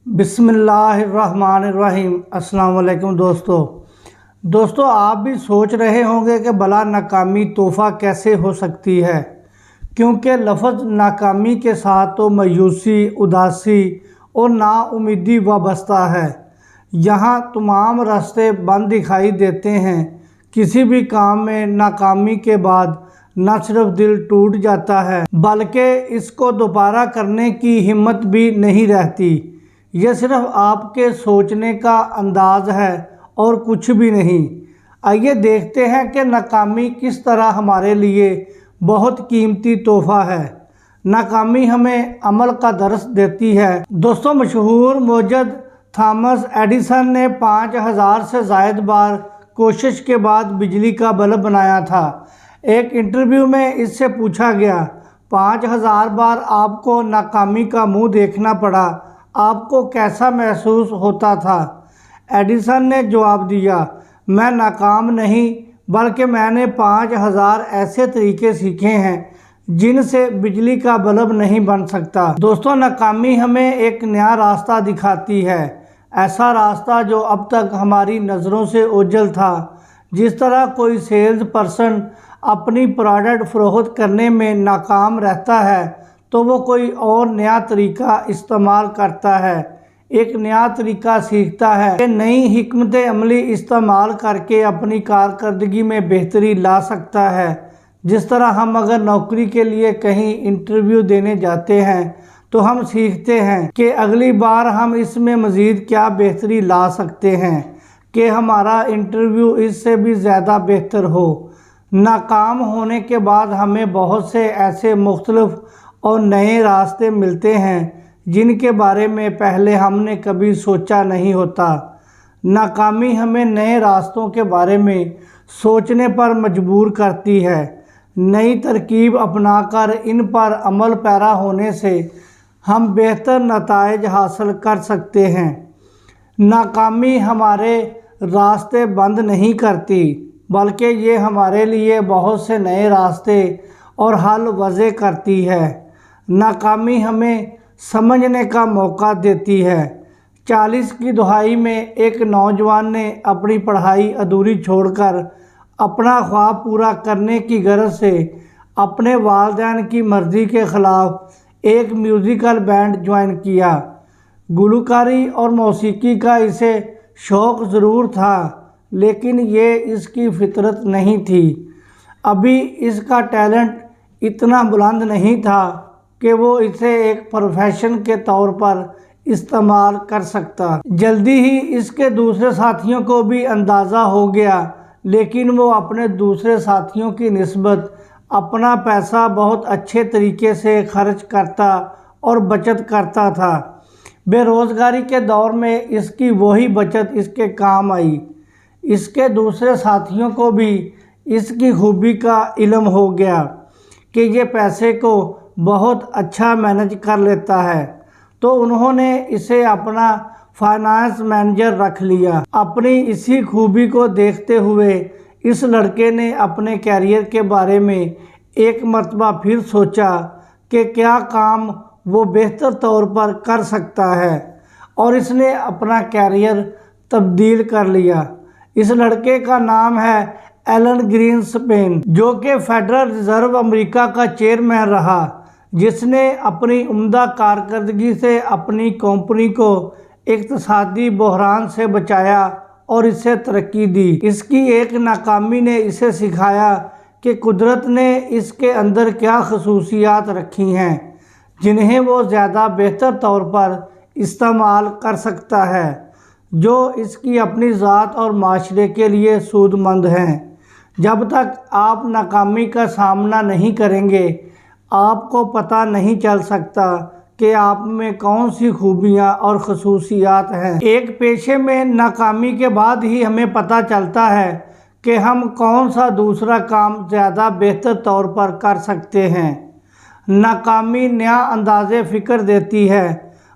بسم اللہ الرحمن الرحیم۔ السلام علیکم دوستو آپ بھی سوچ رہے ہوں گے کہ بلا ناکامی تحفہ کیسے ہو سکتی ہے، کیونکہ لفظ ناکامی کے ساتھ تو مایوسی، اداسی اور نا امیدی وابستہ ہے۔ یہاں تمام راستے بند دکھائی دیتے ہیں۔ کسی بھی کام میں ناکامی کے بعد نہ صرف دل ٹوٹ جاتا ہے بلکہ اس کو دوبارہ کرنے کی ہمت بھی نہیں رہتی۔ یہ صرف آپ کے سوچنے کا انداز ہے اور کچھ بھی نہیں۔ آئیے دیکھتے ہیں کہ ناکامی کس طرح ہمارے لیے بہت قیمتی تحفہ ہے۔ ناکامی ہمیں عمل کا درس دیتی ہے۔ مشہور موجد تھامس ایڈیسن نے 5000 سے زائد بار کوشش کے بعد بجلی کا بلب بنایا تھا۔ ایک انٹرویو میں اس سے پوچھا گیا، 5000 بار آپ کو ناکامی کا منہ دیکھنا پڑا، آپ کو کیسا محسوس ہوتا تھا؟ ایڈیسن نے جواب دیا، میں ناکام نہیں بلکہ میں نے 5000 ایسے طریقے سیکھے ہیں جن سے بجلی کا بلب نہیں بن سکتا۔ ناکامی ہمیں ایک نیا راستہ دکھاتی ہے، ایسا راستہ جو اب تک ہماری نظروں سے اوجھل تھا۔ جس طرح کوئی سیلز پرسن اپنی پروڈکٹ فروخت کرنے میں ناکام رہتا ہے تو وہ کوئی اور نیا طریقہ استعمال کرتا ہے، ایک نیا طریقہ سیکھتا ہے کہ نئی حکمت عملی استعمال کر کے اپنی کارکردگی میں بہتری لا سکتا ہے۔ جس طرح ہم اگر نوکری کے لیے کہیں انٹرویو دینے جاتے ہیں تو ہم سیکھتے ہیں کہ اگلی بار ہم اس میں مزید کیا بہتری لا سکتے ہیں کہ ہمارا انٹرویو اس سے بھی زیادہ بہتر ہو۔ ناکام ہونے کے بعد ہمیں بہت سے ایسے مختلف اور نئے راستے ملتے ہیں جن کے بارے میں پہلے ہم نے کبھی سوچا نہیں ہوتا۔ ناکامی ہمیں نئے راستوں کے بارے میں سوچنے پر مجبور کرتی ہے۔ نئی ترکیب اپنا کر ان پر عمل پیرا ہونے سے ہم بہتر نتائج حاصل کر سکتے ہیں۔ ناکامی ہمارے راستے بند نہیں کرتی بلکہ یہ ہمارے لیے بہت سے نئے راستے اور حل وضع کرتی ہے۔ ناکامی ہمیں سمجھنے کا موقع دیتی ہے۔ 40 کی دہائی میں ایک نوجوان نے اپنی پڑھائی ادھوری چھوڑ کر اپنا خواب پورا کرنے کی غرض سے اپنے والدین کی مرضی کے خلاف ایک میوزیکل بینڈ جوائن کیا۔ گلوکاری اور موسیقی کا اسے شوق ضرور تھا لیکن یہ اس کی فطرت نہیں تھی۔ ابھی اس کا ٹیلنٹ اتنا بلند نہیں تھا کہ وہ اسے ایک پروفیشن کے طور پر استعمال کر سکتا۔ جلدی ہی اس کے دوسرے ساتھیوں کو بھی اندازہ ہو گیا، لیکن وہ اپنے دوسرے ساتھیوں کی نسبت اپنا پیسہ بہت اچھے طریقے سے خرچ کرتا اور بچت کرتا تھا۔ بے روزگاری کے دور میں اس کی وہی بچت اس کے کام آئی۔ اس کے دوسرے ساتھیوں کو بھی اس کی خوبی کا علم ہو گیا کہ یہ پیسے کو بہت اچھا مینج کر لیتا ہے، تو انہوں نے اسے اپنا فائنانس مینیجر رکھ لیا۔ اپنی اسی خوبی کو دیکھتے ہوئے اس لڑکے نے اپنے کیریئر کے بارے میں ایک مرتبہ پھر سوچا کہ کیا کام وہ بہتر طور پر کر سکتا ہے، اور اس نے اپنا کیریئر تبدیل کر لیا۔ اس لڑکے کا نام ہے ایلن گرین اسپین، جو کہ فیڈرل ریزرو امریکہ کا چیئرمین رہا، جس نے اپنی عمدہ کارکردگی سے اپنی کمپنی کو اقتصادی بحران سے بچایا اور اسے ترقی دی۔ اس کی ایک ناکامی نے اسے سکھایا کہ قدرت نے اس کے اندر کیا خصوصیات رکھی ہیں جنہیں وہ زیادہ بہتر طور پر استعمال کر سکتا ہے، جو اس کی اپنی ذات اور معاشرے کے لیے سود مند ہیں۔ جب تک آپ ناکامی کا سامنا نہیں کریں گے، آپ کو پتہ نہیں چل سکتا کہ آپ میں کون سی خوبیاں اور خصوصیات ہیں۔ ایک پیشے میں ناکامی کے بعد ہی ہمیں پتہ چلتا ہے کہ ہم کون سا دوسرا کام زیادہ بہتر طور پر کر سکتے ہیں۔ ناکامی نیا انداز فکر دیتی ہے۔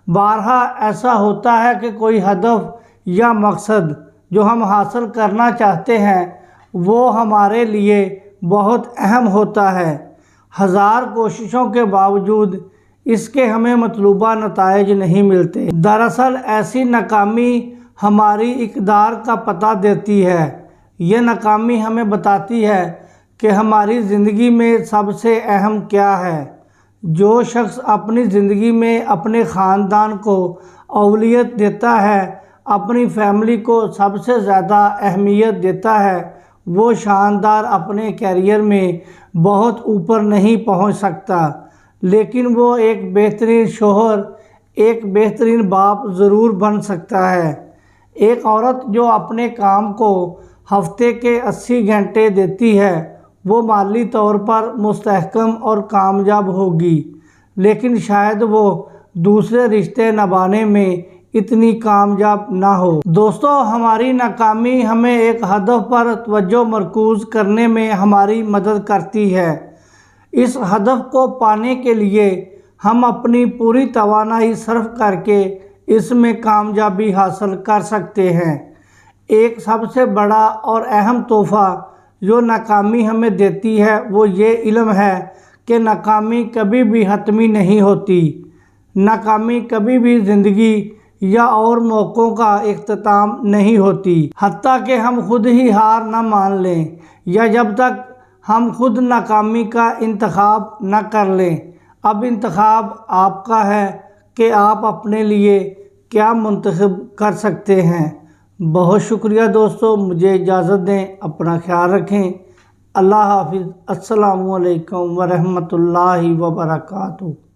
بارہا ایسا ہوتا ہے کہ کوئی ہدف یا مقصد جو ہم حاصل کرنا چاہتے ہیں وہ ہمارے لیے بہت اہم ہوتا ہے۔ 1000 کوششوں کے باوجود اس کے ہمیں مطلوبہ نتائج نہیں ملتے۔ دراصل ایسی ناکامی ہماری اقدار کا پتہ دیتی ہے۔ یہ ناکامی ہمیں بتاتی ہے کہ ہماری زندگی میں سب سے اہم کیا ہے۔ جو شخص اپنی زندگی میں اپنے خاندان کو اولویت دیتا ہے، اپنی فیملی کو سب سے زیادہ اہمیت دیتا ہے، وہ شاندار اپنے کیریئر میں بہت اوپر نہیں پہنچ سکتا، لیکن وہ ایک بہترین شوہر، ایک بہترین باپ ضرور بن سکتا ہے۔ ایک عورت جو اپنے کام کو ہفتے کے 80 گھنٹے دیتی ہے، وہ مالی طور پر مستحکم اور کامیاب ہوگی، لیکن شاید وہ دوسرے رشتے نبھانے میں اتنی کامیاب نہ ہو۔ دوستو، ہماری ناکامی ہمیں ایک ہدف پر توجہ مرکوز کرنے میں ہماری مدد کرتی ہے۔ اس ہدف کو پانے کے لیے ہم اپنی پوری توانائی صرف کر کے اس میں کامیابی حاصل کر سکتے ہیں۔ ایک سب سے بڑا اور اہم تحفہ جو ناکامی ہمیں دیتی ہے وہ یہ علم ہے کہ ناکامی کبھی بھی حتمی نہیں ہوتی۔ ناکامی کبھی بھی زندگی یا اور موقعوں کا اختتام نہیں ہوتی، حتیٰ کہ ہم خود ہی ہار نہ مان لیں یا جب تک ہم خود ناکامی کا انتخاب نہ کر لیں۔ اب انتخاب آپ کا ہے کہ آپ اپنے لیے کیا منتخب کر سکتے ہیں۔ بہت شکریہ دوستو، مجھے اجازت دیں، اپنا خیال رکھیں۔ اللہ حافظ۔ السلام علیکم ورحمۃ اللہ وبرکاتہ۔